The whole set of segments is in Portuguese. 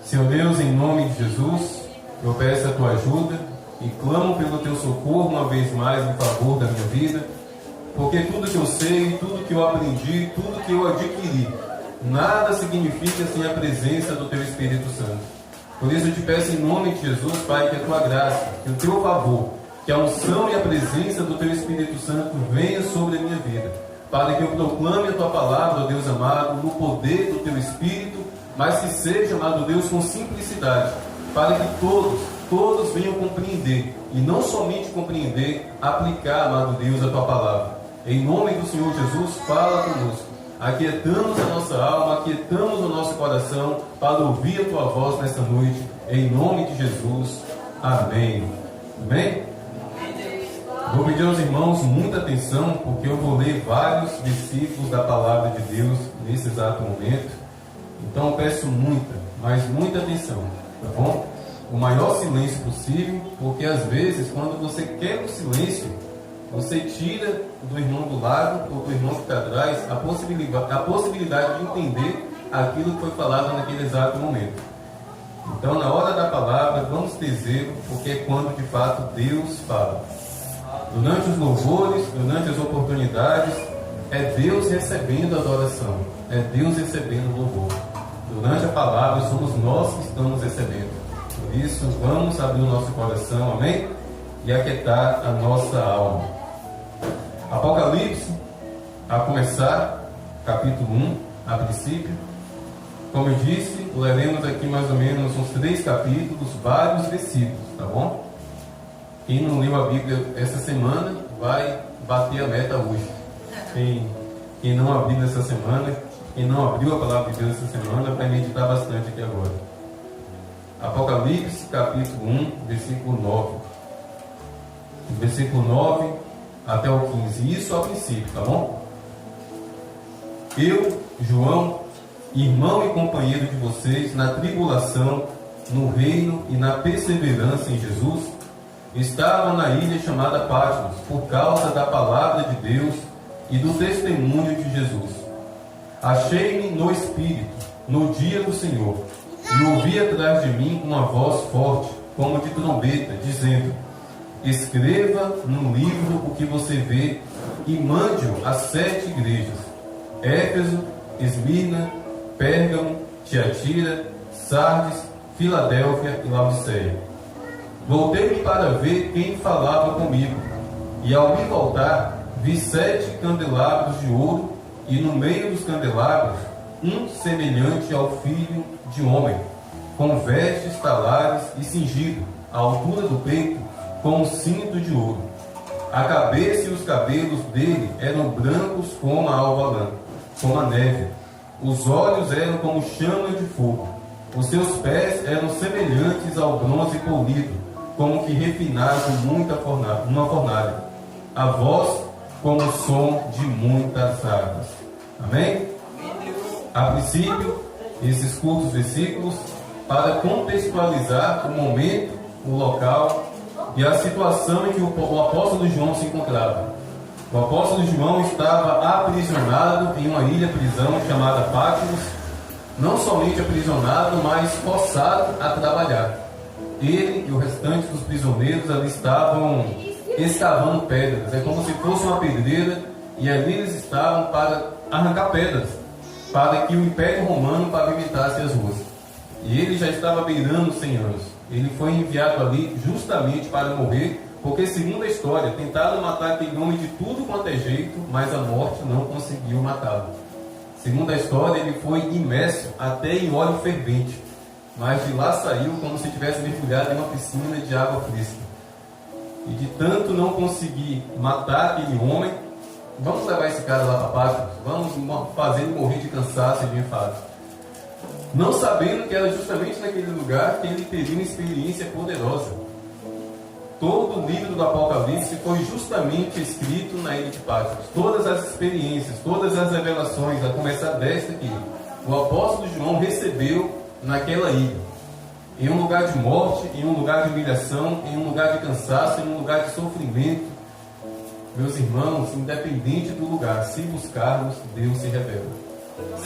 Senhor Deus, em nome de Jesus, eu peço a tua ajuda e clamo pelo teu socorro uma vez mais em favor da minha vida, porque tudo que eu sei, tudo que eu aprendi, tudo que eu adquiri, nada significa sem a presença do teu Espírito Santo. Por isso eu te peço em nome de Jesus, Pai, que a tua graça, que o teu favor, que a unção e a presença do teu Espírito Santo venha sobre a minha vida, para que eu proclame a tua palavra, ó Deus amado, no poder do teu Espírito, mas que seja, amado Deus, com simplicidade, para que todos venham compreender, e não somente compreender, aplicar, amado Deus, a tua palavra. Em nome do Senhor Jesus, fala conosco. Aquietamos a nossa alma, aquietamos o nosso coração para ouvir a tua voz nesta noite, em nome de Jesus. Amém. Amém? Vou pedir aos irmãos muita atenção, porque eu vou ler vários versículos da palavra de Deus nesse exato momento. Então eu peço muita, mas muita atenção, tá bom? O maior silêncio possível, porque às vezes quando você quer o silêncio, você tira do irmão do lado ou do irmão que está atrás a possibilidade de entender aquilo que foi falado naquele exato momento. Então, na hora da palavra, vamos ter zelo, porque é quando de fato Deus fala. Durante os louvores, durante as oportunidades, é Deus recebendo a adoração, é Deus recebendo o louvor. Durante a palavra, somos nós que estamos recebendo. Por isso, vamos abrir o nosso coração, amém? E aquietar a nossa alma. Apocalipse, a começar, capítulo 1, a princípio. Como eu disse, leremos aqui mais ou menos uns 3 capítulos, vários versículos, tá bom? Quem não leu a Bíblia essa semana, vai bater a meta hoje. Quem não abriu nessa semana, quem não abriu a palavra de Deus essa semana, vai meditar bastante aqui agora. Apocalipse, capítulo 1, versículo 9. Versículo 9 até o 15. Isso a princípio, tá bom? Eu, João, irmão e companheiro de vocês na tribulação, no reino e na perseverança em Jesus, estava na ilha chamada Patmos, por causa da palavra de Deus e do testemunho de Jesus. Achei-me no Espírito, no dia do Senhor, e ouvi atrás de mim uma voz forte, como de trombeta, dizendo: escreva num livro o que você vê e mande-o às 7 igrejas: Éfeso, Esmirna, Pérgamo, Tiatira, Sardes, Filadélfia e Laodiceia. Voltei-me para ver quem falava comigo, e ao me voltar, vi 7 candelabros de ouro, e no meio dos candelabros, um semelhante ao filho de homem, com vestes talares e cingido, à altura do peito, com um cinto de ouro. A cabeça e os cabelos dele eram brancos como a alva lã, como a neve. Os olhos eram como chama de fogo. Os seus pés eram semelhantes ao bronze polido, como que refinado numa fornalha. A voz como o som de muitas águas. Amém? A princípio, esses curtos versículos para contextualizar o momento, o local e a situação em que o apóstolo João se encontrava. O apóstolo João estava aprisionado em uma ilha-prisão chamada Patmos, não somente aprisionado, mas forçado a trabalhar. Ele e o restante dos prisioneiros ali estavam escavando pedras. É como se fosse uma pedreira, e ali eles estavam para arrancar pedras, para que o Império Romano pavimentasse as ruas. E ele já estava beirando 100 anos. Ele foi enviado ali justamente para morrer, porque, segundo a história, tentaram matar aquele homem de tudo quanto é jeito, mas a morte não conseguiu matá-lo. Segundo a história, ele foi imerso até em óleo fervente, mas de lá saiu como se tivesse mergulhado em uma piscina de água fresca. E de tanto não conseguir matar aquele homem, vamos levar esse cara lá para Patmos, vamos fazer ele morrer de cansaço e de enfado. Não sabendo que era justamente naquele lugar que ele teria uma experiência poderosa. Todo o livro do Apocalipse foi justamente escrito na ilha de Patmos. Todas as experiências, todas as revelações, a começar desta aqui, o apóstolo João recebeu naquela ilha. Em um lugar de morte, em um lugar de humilhação, em um lugar de cansaço, em um lugar de sofrimento. Meus irmãos, independente do lugar, se buscarmos, Deus se revela.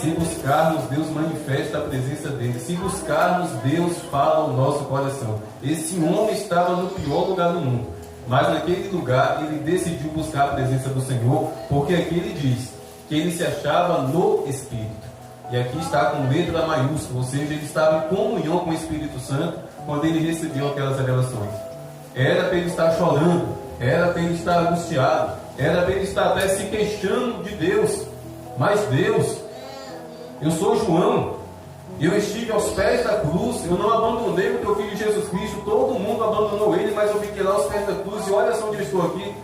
Se buscarmos, Deus manifesta a presença dele. Se buscarmos, Deus fala ao nosso coração. Esse homem estava no pior lugar do mundo, mas naquele lugar ele decidiu buscar a presença do Senhor, porque aqui ele diz que ele se achava no Espírito. E aqui está com letra maiúscula, ou seja, ele estava em comunhão com o Espírito Santo quando ele recebeu aquelas revelações. Era para ele estar chorando, era para ele estar angustiado, era para ele estar até se queixando de Deus. Mas Deus, eu sou João, eu estive aos pés da cruz, eu não abandonei o teu filho Jesus Cristo, todo mundo abandonou ele, mas eu fiquei lá aos pés da cruz, e olha só onde eu estou aqui.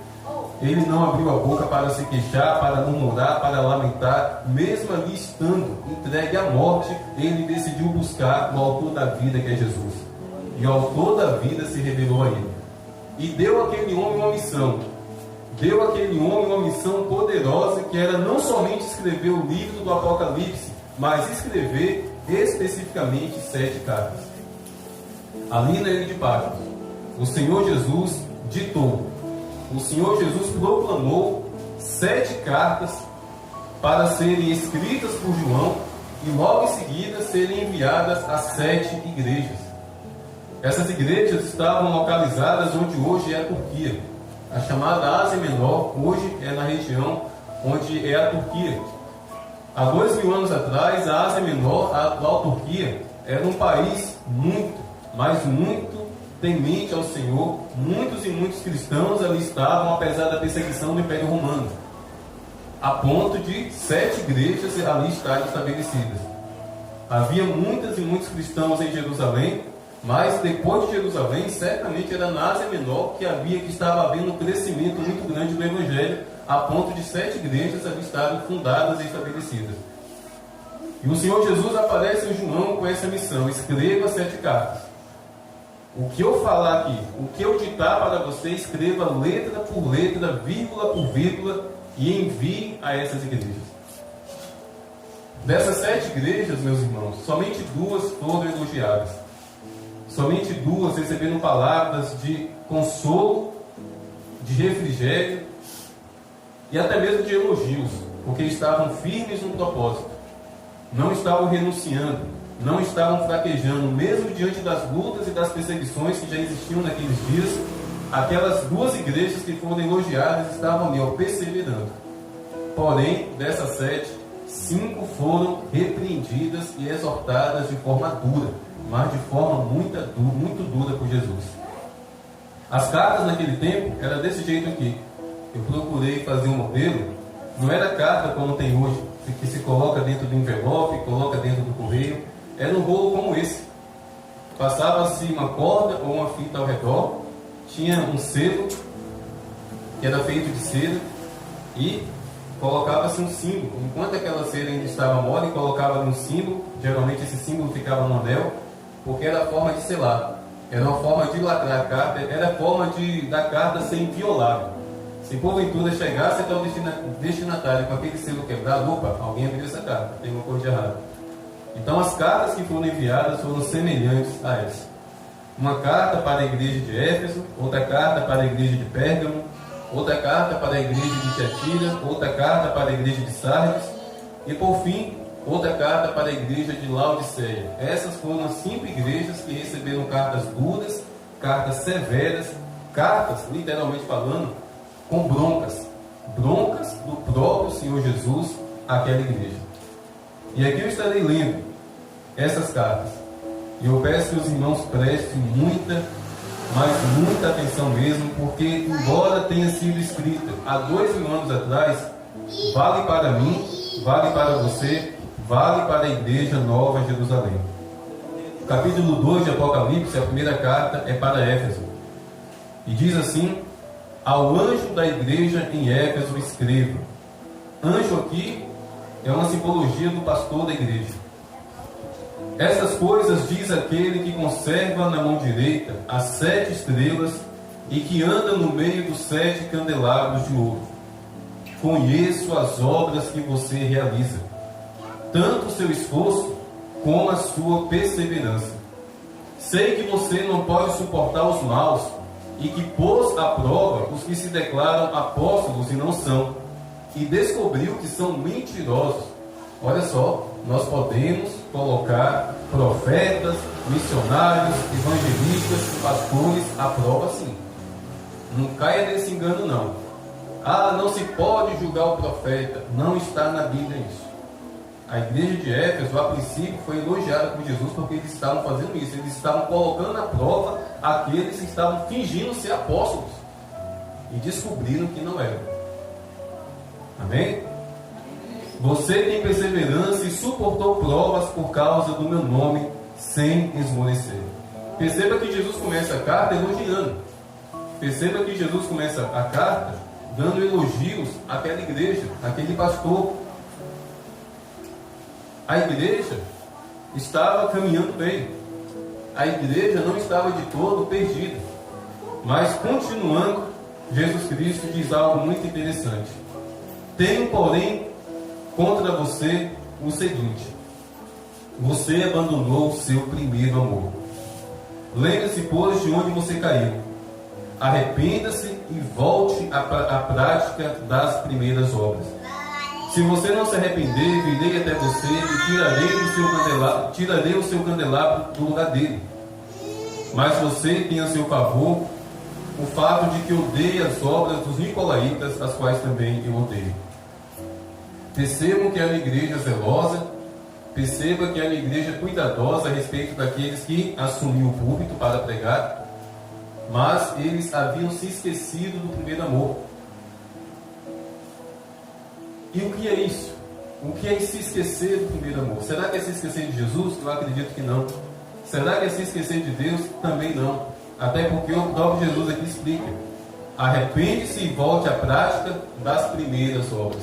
Ele não abriu a boca para se queixar, para murmurar, para lamentar, mesmo ali estando entregue à morte, ele decidiu buscar o autor da vida, que é Jesus. E o autor da vida se revelou a ele. E deu àquele homem uma missão. Deu àquele homem uma missão poderosa, que era não somente escrever o livro do Apocalipse, mas escrever especificamente 7 cartas. Ali na ilha de Patmos, o Senhor Jesus ditou, o Senhor Jesus proclamou 7 cartas para serem escritas por João e logo em seguida serem enviadas a 7 igrejas. Essas igrejas estavam localizadas onde hoje é a Turquia. A chamada Ásia Menor hoje é na região onde é a Turquia. Há 2000 anos atrás, a Ásia Menor, a atual Turquia, era um país muito, mas muito temente ao Senhor. Muitos e muitos cristãos ali estavam, apesar da perseguição do Império Romano, a ponto de 7 igrejas ali estarem estabelecidas. Havia muitas e muitos cristãos em Jerusalém, mas depois de Jerusalém, certamente era na Ásia Menor que estava havendo um crescimento muito grande do Evangelho, a ponto de 7 igrejas ali estarem fundadas e estabelecidas. E o Senhor Jesus aparece em João com essa missão: escreva 7 cartas. O que eu falar aqui, o que eu ditar para você, escreva letra por letra, vírgula por vírgula, e envie a essas igrejas. Dessas 7 igrejas, meus irmãos, somente 2 foram elogiadas. Somente 2 receberam palavras de consolo, de refrigério e até mesmo de elogios, porque estavam firmes no propósito, não estavam renunciando, não estavam fraquejando, mesmo diante das lutas e das perseguições que já existiam naqueles dias. Aquelas 2 igrejas que foram elogiadas estavam ali, perseverando. Porém, dessas 7, 5 foram repreendidas e exortadas de forma dura, mas de forma muito dura por Jesus. As cartas naquele tempo eram desse jeito aqui. Eu procurei fazer um modelo. Não era carta como tem hoje, que se coloca dentro do envelope, coloca dentro do correio. Era um rolo como esse. Passava-se uma corda ou uma fita ao redor, tinha um selo que era feito de cera e colocava-se um símbolo. Enquanto aquela cera ainda estava mole, colocava um símbolo. Geralmente esse símbolo ficava no anel, porque era a forma de selar, era uma forma de lacrar a carta, era a forma da carta ser inviolável. Se porventura chegasse até o destinatário com aquele selo quebrado, opa, alguém abriu essa carta, tem uma coisa de errado. Então as cartas que foram enviadas foram semelhantes a essa. Uma carta para a igreja de Éfeso, outra carta para a igreja de Pérgamo, outra carta para a igreja de Tiatira, outra carta para a igreja de Sardes e por fim outra carta para a igreja de Laodiceia. Essas foram as 5 igrejas que receberam cartas duras, cartas severas, cartas, literalmente falando, com broncas do próprio Senhor Jesus àquela igreja. E aqui eu estarei lendo essas cartas, e eu peço que os irmãos prestem muita, mas muita atenção mesmo, porque embora tenha sido escrita há 2000 anos atrás, vale para mim, vale para você, vale para a igreja nova em Jerusalém. O capítulo 2 de Apocalipse, a primeira carta, é para Éfeso. E diz assim: ao anjo da igreja em Éfeso escreva. Anjo aqui é uma simbologia do pastor da igreja. Essas coisas diz aquele que conserva na mão direita as 7 estrelas e que anda no meio dos 7 candelabros de ouro. Conheço as obras que você realiza, tanto o seu esforço como a sua perseverança. Sei que você não pode suportar os maus e que pôs à prova os que se declaram apóstolos e não são, e descobriu que são mentirosos. olha só, nós podemos colocar profetas, missionários, evangelistas, pastores à prova sim. Não caia nesse engano não. Não se pode julgar o profeta. Não está na Bíblia isso. A igreja de Éfeso, a princípio, foi elogiada por Jesus porque eles estavam fazendo isso. Eles estavam colocando à prova aqueles que estavam fingindo ser apóstolos e descobriram que não eram. Amém? Você tem perseverança e suportou provas por causa do meu nome sem esmorecer. Perceba que Jesus começa a carta elogiando. Perceba que Jesus começa a carta dando elogios àquela igreja, àquele pastor. A igreja estava caminhando bem. A igreja não estava de todo perdida. Mas continuando, Jesus Cristo diz algo muito interessante. Tenho, porém, contra você o seguinte: você abandonou o seu primeiro amor. Lembre-se, pois, de onde você caiu. Arrependa-se e volte à prática das primeiras obras. Se você não se arrepender, virei até você e tirarei o seu candelabro do lugar dele. Mas você tem a seu favor o fato de que odeie as obras dos nicolaítas, as quais também eu odeio. Percebam que é uma igreja zelosa, perceba que é uma igreja cuidadosa a respeito daqueles que assumiam o púlpito para pregar, mas eles haviam se esquecido do primeiro amor. E o que é isso? O que é se esquecer do primeiro amor? Será que é se esquecer de Jesus? Eu acredito que não. Será que é se esquecer de Deus? Também não. Até porque o próprio Jesus aqui explica: arrepende-se e volte à prática das primeiras obras.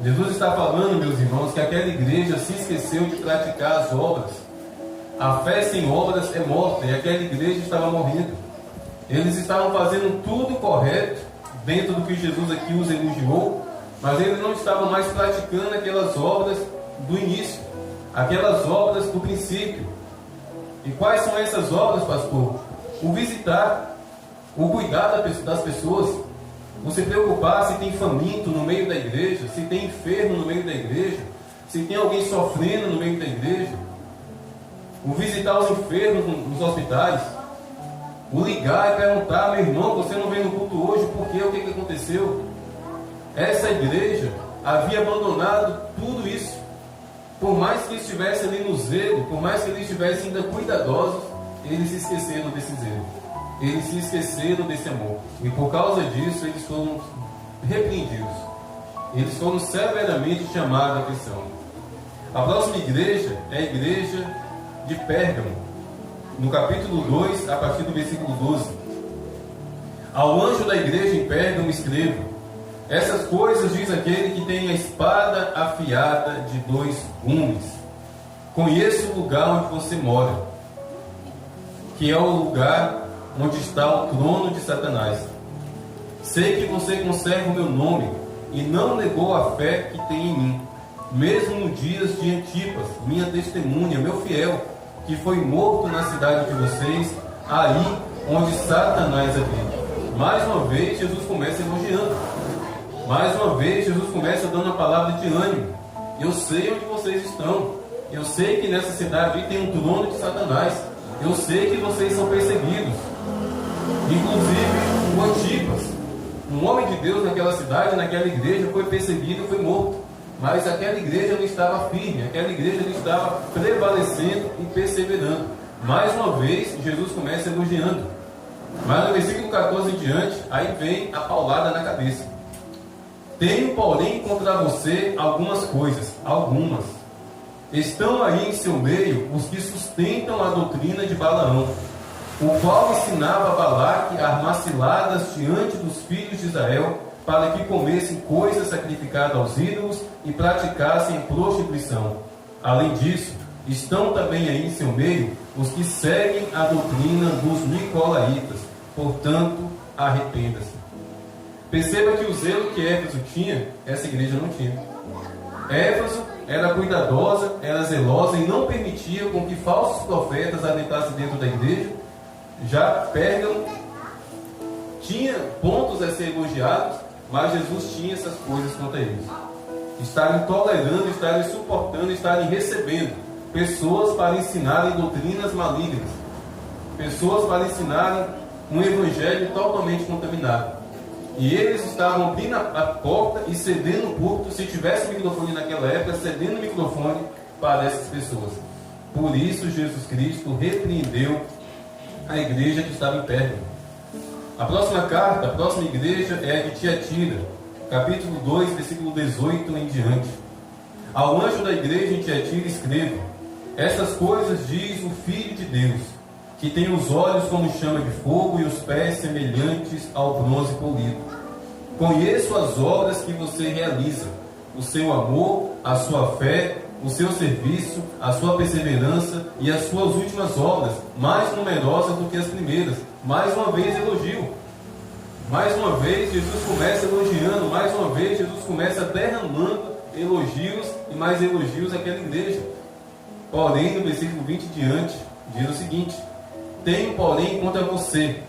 Jesus está falando, meus irmãos, que aquela igreja se esqueceu de praticar as obras. A fé sem obras é morta, e aquela igreja estava morrendo. Eles estavam fazendo tudo correto, dentro do que Jesus aqui os elogiou, mas eles não estavam mais praticando aquelas obras do início, aquelas obras do princípio. E quais são essas obras, pastor? O visitar, o cuidar das pessoas, o se preocupar se tem faminto no meio da igreja, se tem enfermo no meio da igreja, se tem alguém sofrendo no meio da igreja, o visitar os enfermos nos hospitais, o ligar e perguntar: meu irmão, você não veio no culto hoje, por quê? O que aconteceu? Essa igreja havia abandonado tudo isso. Por mais que estivesse ali no zelo, por mais que eles estivessem ainda cuidadosos, eles se esqueceram desse zelo. Eles se esqueceram desse amor. E por causa disso, eles foram repreendidos. Eles foram severamente chamados à atenção. A próxima igreja é a igreja de Pérgamo. No capítulo 2, a partir do versículo 12. Ao anjo da igreja em Pérgamo escrevo: essas coisas diz aquele que tem a espada afiada de 2 gumes. Conheço o lugar onde você mora, que é o lugar onde está o trono de Satanás. Sei que você conserva o meu nome e não negou a fé que tem em mim, mesmo nos dias de Antipas, minha testemunha, meu fiel, que foi morto na cidade de vocês, aí onde Satanás habita. Mais uma vez, Jesus começa elogiando. Mais uma vez, Jesus começa dando a palavra de ânimo. Eu sei onde vocês estão. Eu sei que nessa cidade tem um trono de Satanás. Eu sei que vocês são perseguidos. Inclusive, o Antipas, um homem de Deus naquela cidade, naquela igreja, foi perseguido e foi morto. Mas aquela igreja não estava firme. Aquela igreja não estava prevalecendo e perseverando. Mais uma vez, Jesus começa elogiando. Mas no versículo 14 em diante, aí vem a paulada na cabeça. Tenho, porém, contra você algumas coisas, algumas. Estão aí em seu meio os que sustentam a doutrina de Balaão, o qual ensinava a Balaque a armar ciladas diante dos filhos de Israel, para que comessem coisas sacrificadas aos ídolos e praticassem prostituição. Além disso, estão também aí em seu meio os que seguem a doutrina dos nicolaítas. Portanto, arrependa-se. Perceba que o zelo que Éfeso tinha, essa igreja não tinha. Éfeso era cuidadosa, era zelosa e não permitia com que falsos profetas adentrassem dentro da igreja. Já Pérgamo tinha pontos a ser elogiados, mas Jesus tinha essas coisas contra eles. estarem tolerando, estarem suportando, estarem recebendo pessoas para ensinarem doutrinas malignas, pessoas para ensinarem um evangelho totalmente contaminado. E eles estavam abrindo a porta e cedendo o púlpito, se tivesse microfone naquela época, cedendo o microfone para essas pessoas. Por isso Jesus Cristo repreendeu a igreja que estava em Pérgamo. A próxima carta, a próxima igreja é a de Tiatira, capítulo 2, versículo 18 em diante. Ao anjo da igreja em Tiatira escreva: essas coisas diz o Filho de Deus, que tem os olhos como chama de fogo e os pés semelhantes ao bronze polido. Conheço as obras que você realiza, o seu amor, a sua fé, o seu serviço, a sua perseverança e as suas últimas obras, mais numerosas do que as primeiras. Mais uma vez elogio. Mais uma vez Jesus começa elogiando, mais uma vez Jesus começa derramando elogios e mais elogios àquela igreja. Porém, no versículo 20 em diante, diz o seguinte: tenho, porém, contra você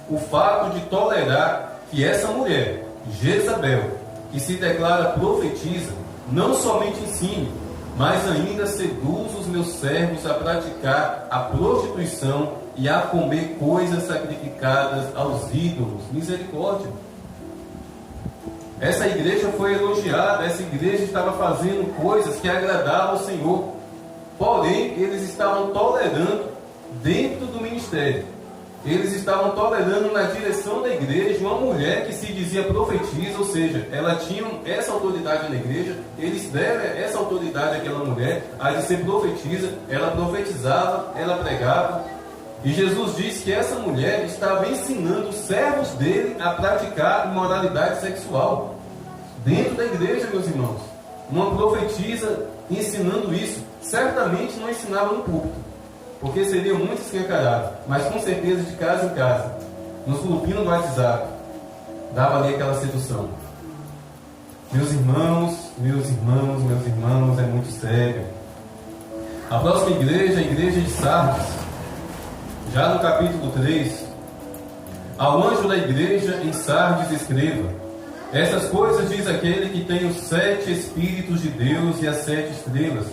o fato de tolerar que essa mulher, Jezabel, que se declara profetisa, não somente ensine, mas ainda seduz os meus servos a praticar a prostituição e a comer coisas sacrificadas aos ídolos. Misericórdia! Essa igreja foi elogiada, essa igreja estava fazendo coisas que agradavam ao Senhor. Porém, eles estavam tolerando dentro do ministério. Eles estavam tolerando na direção da igreja uma mulher que se dizia profetisa, ou seja, ela tinha essa autoridade na igreja, eles deram essa autoridade àquela mulher, a de ser profetisa, ela profetizava, ela pregava. E Jesus disse que essa mulher estava ensinando os servos dele a praticar imoralidade sexual. Dentro da igreja, meus irmãos, uma profetisa ensinando isso, certamente não ensinava no púlpito, porque seria muito escancarado, mas com certeza de casa em casa, nos grupinhos do WhatsApp, dava ali aquela sedução. Meus irmãos, é muito sério. A próxima igreja, a igreja de Sardes, já no capítulo 3, ao anjo da igreja em Sardes escreva: essas coisas diz aquele que tem os 7 Espíritos de Deus e as 7 estrelas.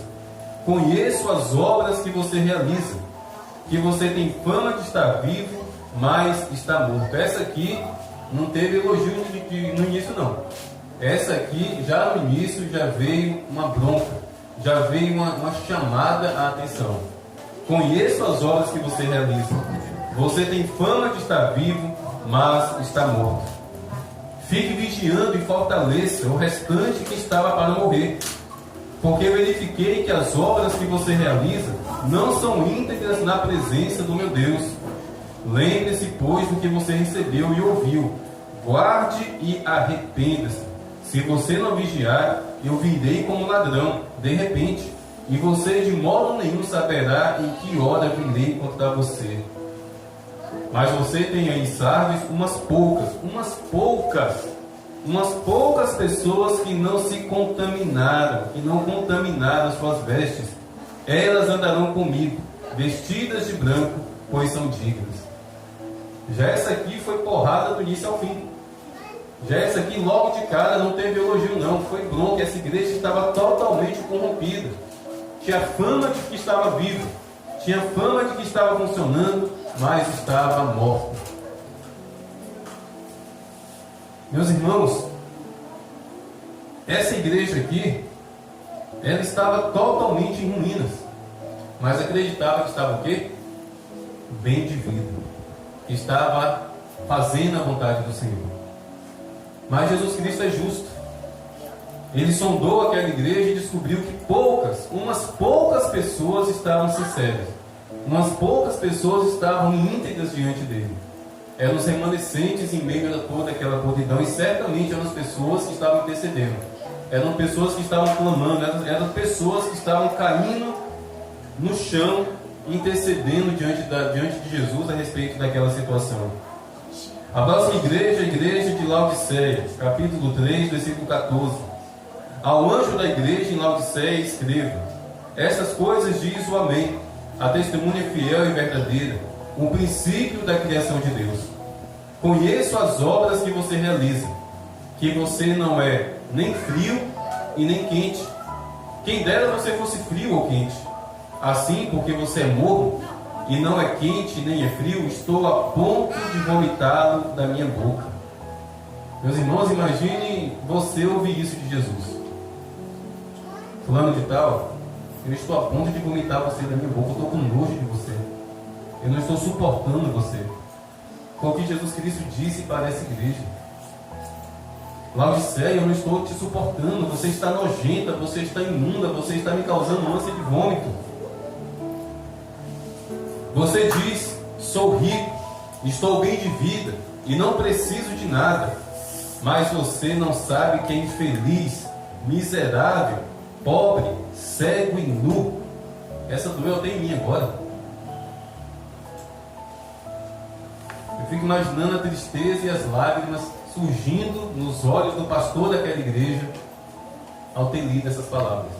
Conheço as obras que você realiza, que você tem fama de estar vivo, mas está morto. Essa aqui não teve elogio no início, não. Essa aqui, já no início, já veio uma bronca, já veio uma chamada à atenção. Conheço as obras que você realiza. Você tem fama de estar vivo, mas está morto. Fique vigiando e fortaleça o restante que estava para morrer, porque verifiquei que as obras que você realiza não são íntegras na presença do meu Deus. Lembre-se, pois, do que você recebeu e ouviu. Guarde e arrependa-se. Se você não vigiar, eu virei como ladrão, de repente, e você de modo nenhum saberá em que hora virei contra você. Mas você tem aí em Sardes umas poucas pessoas que não se contaminaram, que não contaminaram suas vestes. Elas andarão comigo, vestidas de branco, pois são dignas. Já essa aqui foi porrada do início ao fim. Já essa aqui logo de cara não teve elogio não, foi bronca. Essa igreja estava totalmente corrompida. Tinha fama de que estava viva, tinha fama de que estava funcionando, mas estava morta. Meus irmãos, essa igreja aqui, ela estava totalmente em ruínas, mas acreditava que estava o quê? Bem de vida, que estava fazendo a vontade do Senhor. Mas Jesus Cristo é justo. Ele sondou aquela igreja e descobriu que umas poucas pessoas estavam sinceras, umas poucas pessoas estavam íntegras diante dele. Eram os remanescentes em meio a toda aquela podridão, e certamente eram as pessoas que estavam intercedendo, eram pessoas que estavam clamando, eram pessoas que estavam caindo no chão, intercedendo diante de Jesus a respeito daquela situação. A próxima igreja, a igreja de Laodiceia, capítulo 3, versículo 14. Ao anjo da igreja em Laodiceia escreva: essas coisas diz o Amém, a testemunha fiel e verdadeira, o princípio da criação de Deus. Conheço as obras que você realiza, que você não é nem frio e nem quente. Quem dera você fosse frio ou quente. Assim, porque você é morno e não é quente nem é frio, estou a ponto de vomitá-lo da minha boca. Meus irmãos, imagine você ouvir isso de Jesus. Fulano de tal, eu estou a ponto de vomitar você da minha boca, eu estou com nojo de você. Eu não estou suportando você. Foi o que Jesus Cristo disse para essa igreja. Laodiceia, eu não estou te suportando, você está nojenta, você está imunda, você está me causando ânsia de vômito. Você diz, sou rico, estou bem de vida e não preciso de nada, mas você não sabe que é infeliz, miserável, pobre, cego e nu. Essa doeu até em mim agora. Eu fico imaginando a tristeza e as lágrimas surgindo nos olhos do pastor daquela igreja ao ter lido essas palavras.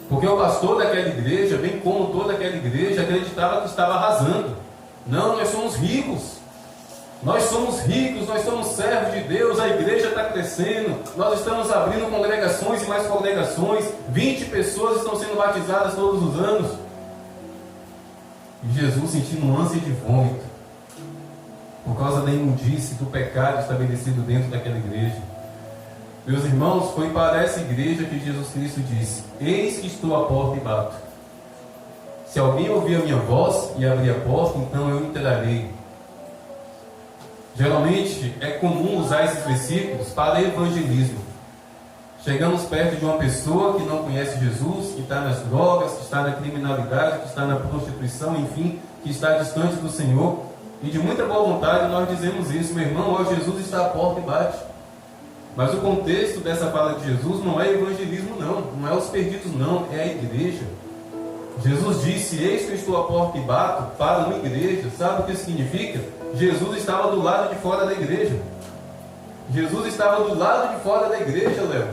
Porque o pastor daquela igreja, bem como toda aquela igreja, acreditava que estava arrasando. Não, nós somos ricos. Nós somos ricos, nós somos servos de Deus, a igreja está crescendo, nós estamos abrindo congregações e mais congregações, 20 pessoas estão sendo batizadas todos os anos. E Jesus sentindo um ânsia de vômito, por causa da imundície, do pecado estabelecido dentro daquela igreja. Meus irmãos, foi para essa igreja que Jesus Cristo disse: eis que estou à porta e bato. Se alguém ouvir a minha voz e abrir a porta, então eu entrarei. Geralmente é comum usar esses versículos para evangelismo. Chegamos perto de uma pessoa que não conhece Jesus, que está nas drogas, que está na criminalidade, que está na prostituição, enfim, que está distante do Senhor, e de muita boa vontade nós dizemos isso: meu irmão, ó, Jesus está à porta e bate. Mas o contexto dessa fala de Jesus não é evangelismo não é os perdidos não, é a igreja. Jesus disse: eis que eu estou à porta e bato, para uma igreja. Sabe o que isso significa? Jesus estava do lado de fora da igreja. Jesus estava do lado de fora da igreja, Léo.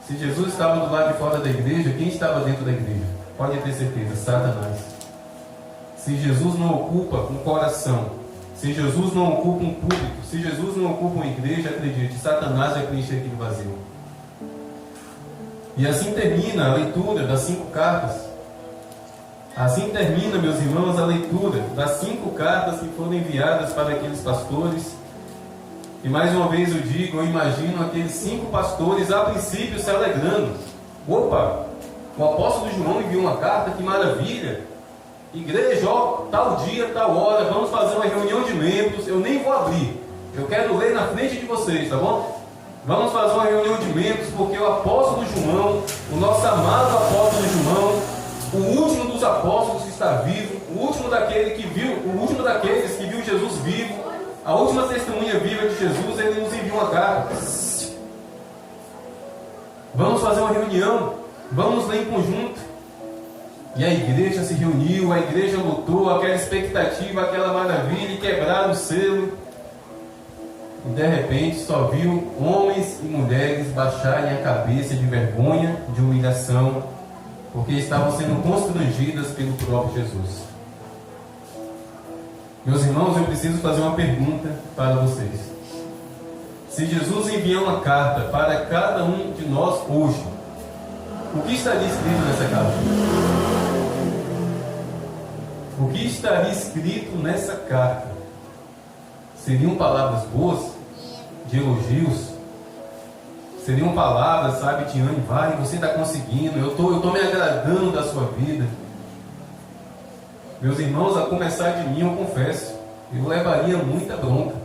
Se Jesus estava do lado de fora da igreja, quem estava dentro da igreja? Pode ter certeza, Satanás. Se Jesus não ocupa um coração, se Jesus não ocupa um público, se Jesus não ocupa uma igreja, acredite, Satanás vai preencher aquele vazio. E assim termina a leitura das 5 cartas. Assim termina, meus irmãos, a leitura das 5 cartas que foram enviadas para aqueles pastores. E mais uma vez eu digo, eu imagino aqueles 5 pastores a princípio se alegrando. Opa, o apóstolo João enviou uma carta, que maravilha! Igreja, ó, tal dia, tal hora, vamos fazer uma reunião de membros. Eu nem vou abrir, eu quero ler na frente de vocês, tá bom? Vamos fazer uma reunião de membros, porque o apóstolo João, o nosso amado apóstolo João, o último dos apóstolos que está vivo, o último daqueles que viu Jesus vivo, a última testemunha viva de Jesus, ele nos enviou uma carta. Vamos fazer uma reunião, vamos ler em conjunto. E a igreja se reuniu, a igreja lutou, aquela expectativa, aquela maravilha, e quebraram o selo. E de repente só viu homens e mulheres baixarem a cabeça de vergonha, de humilhação, porque estavam sendo constrangidas pelo próprio Jesus. Meus irmãos, eu preciso fazer uma pergunta para vocês. Se Jesus enviar uma carta para cada um de nós hoje, o que estaria escrito nessa carta? O que estaria escrito nessa carta? Seriam palavras boas, de elogios? Seriam palavras, sabe, Tiane, vai, você está conseguindo, eu estou me agradando da sua vida. Meus irmãos, a começar de mim, eu confesso, eu levaria muita bronca,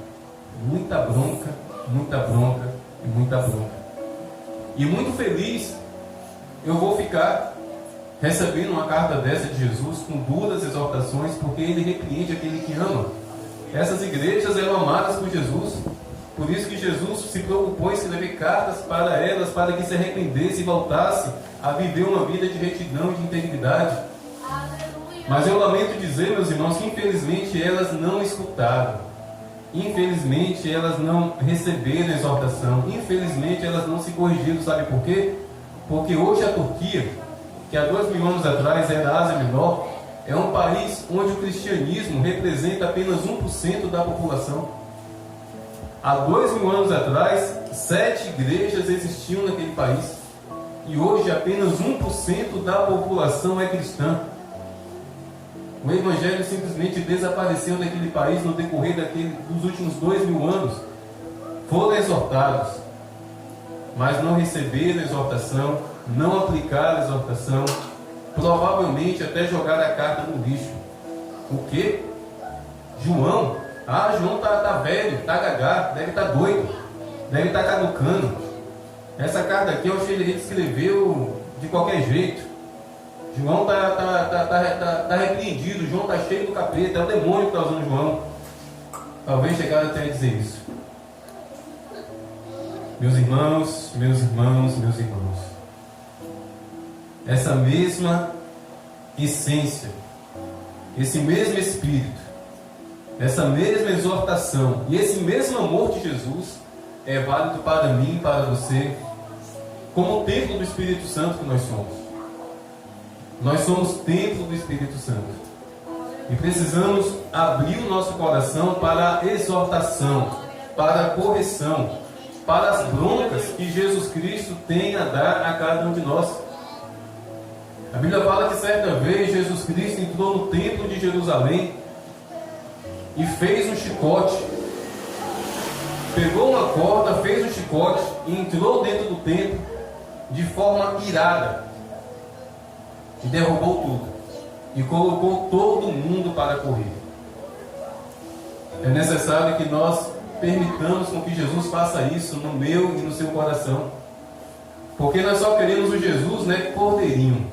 muita bronca, muita bronca e muita bronca. E muito feliz eu vou ficar recebendo uma carta dessa de Jesus com duras exortações, porque ele repreende aquele que ama. Essas igrejas eram amadas por Jesus, por isso que Jesus se preocupou em escrever cartas para elas, para que se arrependesse e voltasse a viver uma vida de retidão e de integridade. Mas eu lamento dizer, meus irmãos, que infelizmente elas não escutaram, infelizmente elas não receberam a exortação, infelizmente elas não se corrigiram. Sabe por quê? Porque hoje a Turquia, que há 2000 anos atrás era a Ásia Menor, é um país onde o cristianismo representa apenas 1% da população. Há 2000 anos atrás, 7 igrejas existiam naquele país. E hoje apenas 1% da população é cristã. O Evangelho simplesmente desapareceu daquele país no decorrer dos últimos 2000 anos. Foram exortados, mas não receberam a exortação, não aplicaram a exortação, provavelmente até jogaram a carta no lixo. O quê? João? João está velho, está gagá, deve estar doido, deve estar caducando. Essa carta aqui eu achei que ele escreveu de qualquer jeito. João está repreendido, João está cheio do capeta, é o demônio que está usando João. Talvez chegaram até a dizer isso. Meus irmãos, essa mesma essência, esse mesmo Espírito, essa mesma exortação e esse mesmo amor de Jesus é válido para mim e para você, como o templo do Espírito Santo que nós somos. Nós somos templo do Espírito Santo e precisamos abrir o nosso coração para a exortação, para a correção, para as broncas que Jesus Cristo tem a dar a cada um de nós. A Bíblia fala que certa vez Jesus Cristo entrou no templo de Jerusalém e fez um chicote, pegou uma corda, fez um chicote e entrou dentro do templo de forma irada e derrubou tudo e colocou todo mundo para correr. É necessário que nós permitamos com que Jesus faça isso no meu e no seu coração, porque nós só queremos o Jesus, cordeirinho,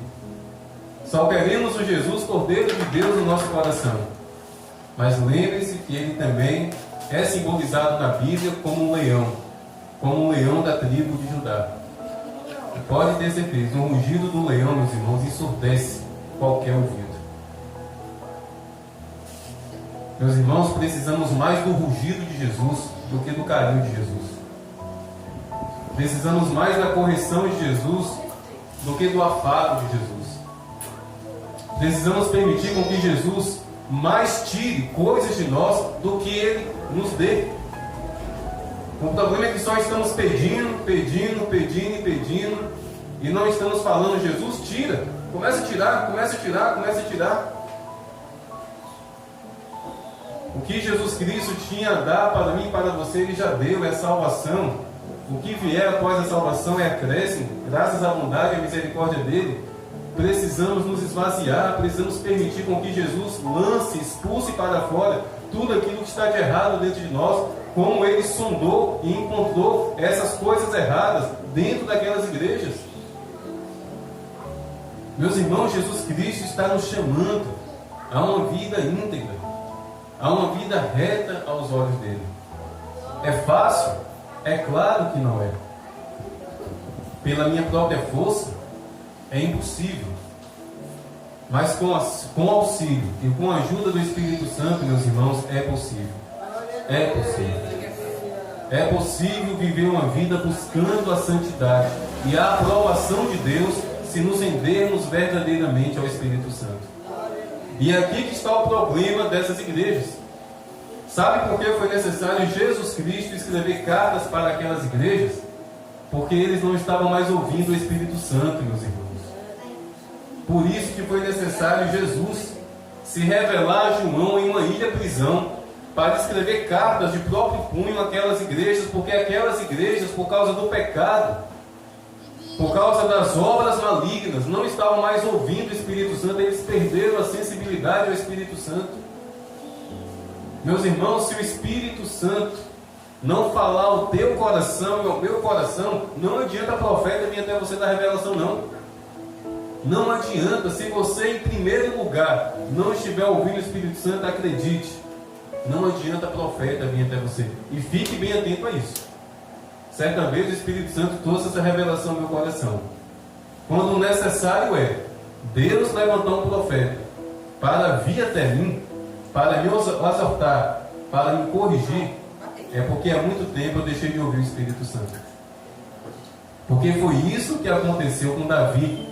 só queremos o Jesus, Cordeiro de Deus, no nosso coração. Mas lembre-se que ele também é simbolizado na Bíblia como um leão da tribo de Judá. E pode ter certeza, o rugido do leão, meus irmãos, ensurdece qualquer ouvido. Meus irmãos, precisamos mais do rugido de Jesus do que do carinho de Jesus. Precisamos mais da correção de Jesus do que do afago de Jesus. Precisamos permitir com que Jesus mais tire coisas de nós do que Ele nos dê. O problema é que só estamos pedindo e não estamos falando: Jesus, tira, comece a tirar. O que Jesus Cristo tinha a dar para mim e para você, Ele já deu, é salvação. O que vier após a salvação é acréscimo, graças à bondade e à misericórdia dEle. Precisamos nos esvaziar, precisamos permitir com que Jesus lance, expulse para fora tudo aquilo que está de errado dentro de nós, como Ele sondou e encontrou essas coisas erradas dentro daquelas igrejas. Meus irmãos, Jesus Cristo está nos chamando a uma vida íntegra, a uma vida reta aos olhos dele. É fácil? É claro que não é. Pela minha própria força, é impossível. Mas com auxílio e com a ajuda do Espírito Santo, meus irmãos, é possível. É possível. É possível viver uma vida buscando a santidade e a aprovação de Deus se nos rendermos verdadeiramente ao Espírito Santo. E é aqui que está o problema dessas igrejas. Sabe por que foi necessário Jesus Cristo escrever cartas para aquelas igrejas? Porque eles não estavam mais ouvindo o Espírito Santo, meus irmãos. Por isso que foi necessário Jesus se revelar a João em uma ilha-prisão para escrever cartas de próprio punho àquelas igrejas, porque aquelas igrejas, por causa do pecado, por causa das obras malignas, não estavam mais ouvindo o Espírito Santo, eles perderam a sensibilidade ao Espírito Santo. Meus irmãos, se o Espírito Santo não falar ao teu coração e ao meu coração, não adianta a profeta vir até você dar revelação, não. Não adianta. Se você, em primeiro lugar, não estiver ouvindo o Espírito Santo, acredite, não adianta a profeta vir até você. E fique bem atento a isso. Certa vez o Espírito Santo trouxe essa revelação ao meu coração. Quando necessário Deus levantou um profeta para vir até mim, para me exortar, para me corrigir, é porque há muito tempo eu deixei de ouvir o Espírito Santo. Porque foi isso que aconteceu com Davi,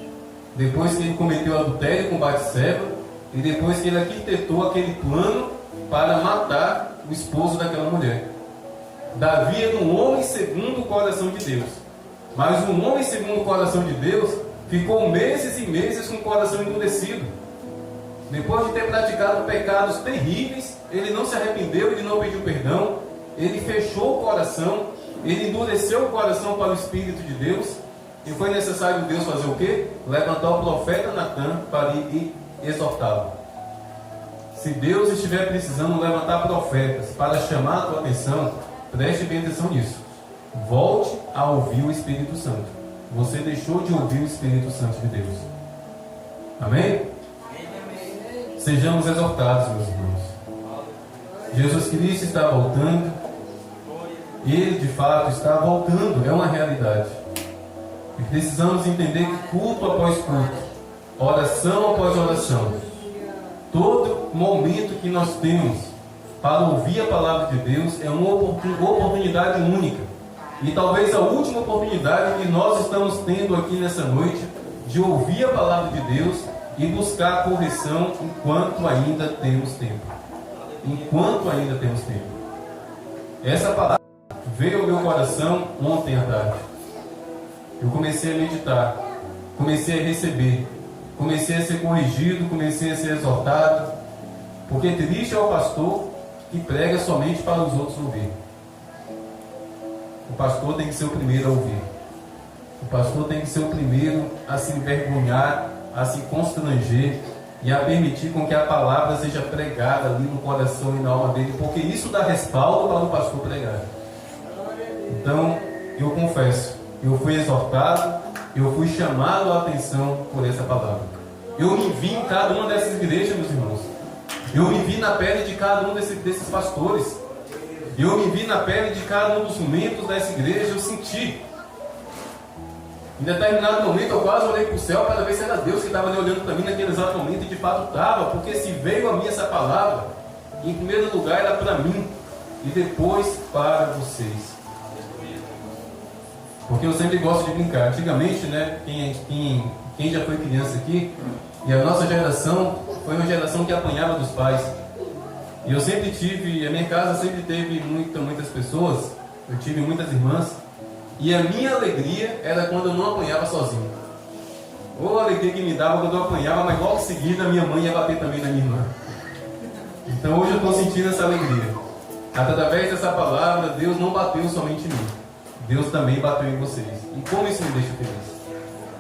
depois que ele cometeu adultério com Batseba, e depois que ele arquitetou aquele plano para matar o esposo daquela mulher. Davi era um homem segundo o coração de Deus. Mas um homem segundo o coração de Deus ficou meses e meses com o coração endurecido. Depois de ter praticado pecados terríveis, ele não se arrependeu, ele não pediu perdão, ele fechou o coração, ele endureceu o coração para o Espírito de Deus. E foi necessário Deus fazer o quê? Levantar o profeta Natan para ir exortá-lo. Se Deus estiver precisando levantar profetas para chamar a tua atenção, preste bem atenção nisso. Volte a ouvir o Espírito Santo. Você deixou de ouvir o Espírito Santo de Deus. Amém? Sejamos exortados, meus irmãos. Jesus Cristo está voltando. Ele de fato está voltando. É uma realidade. E precisamos entender que culto após culto, oração após oração, todo momento que nós temos para ouvir a palavra de Deus é uma oportunidade única. E talvez a última oportunidade que nós estamos tendo aqui nessa noite de ouvir a palavra de Deus e buscar a correção enquanto ainda temos tempo. Enquanto ainda temos tempo. Essa palavra veio ao meu coração ontem à tarde. Eu comecei a meditar, comecei a receber, comecei a ser corrigido, comecei a ser exortado. Porque triste é o pastor que prega somente para os outros ouvir. O pastor tem que ser o primeiro a ouvir. O pastor tem que ser o primeiro a se envergonhar, a se constranger e a permitir com que a palavra seja pregada ali no coração e na alma dele, porque isso dá respaldo para o pastor pregar. Então, eu confesso, eu fui exortado, eu fui chamado a atenção por essa palavra. Eu me vi em cada uma dessas igrejas, meus irmãos. Eu me vi na pele de cada um desses pastores. Eu me vi na pele de cada um dos membros dessa igreja. Eu senti. Em determinado momento eu quase olhei para o céu para ver se era Deus que estava ali olhando para mim naquele exato momento, e de fato estava, porque se veio a mim essa palavra, em primeiro lugar era para mim e depois para vocês. Porque eu sempre gosto de brincar. Antigamente, né, quem já foi criança aqui, e a nossa geração foi uma geração que apanhava dos pais. E eu sempre tive, a minha casa sempre teve muitas pessoas, eu tive muitas irmãs, e a minha alegria era quando eu não apanhava sozinho. Ou a alegria que me dava quando eu apanhava, mas logo em seguida a minha mãe ia bater também na minha irmã. Então hoje eu estou sentindo essa alegria. Através dessa palavra, Deus não bateu somente em mim, Deus também bateu em vocês. E como isso me deixa feliz?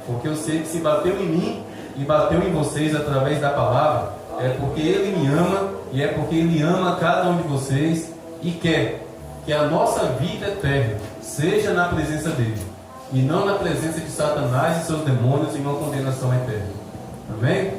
Porque eu sei que se bateu em mim e bateu em vocês através da palavra, é porque Ele me ama e é porque Ele ama cada um de vocês e quer que a nossa vida eterna seja na presença dEle e não na presença de Satanás e seus demônios em uma condenação eterna. Amém?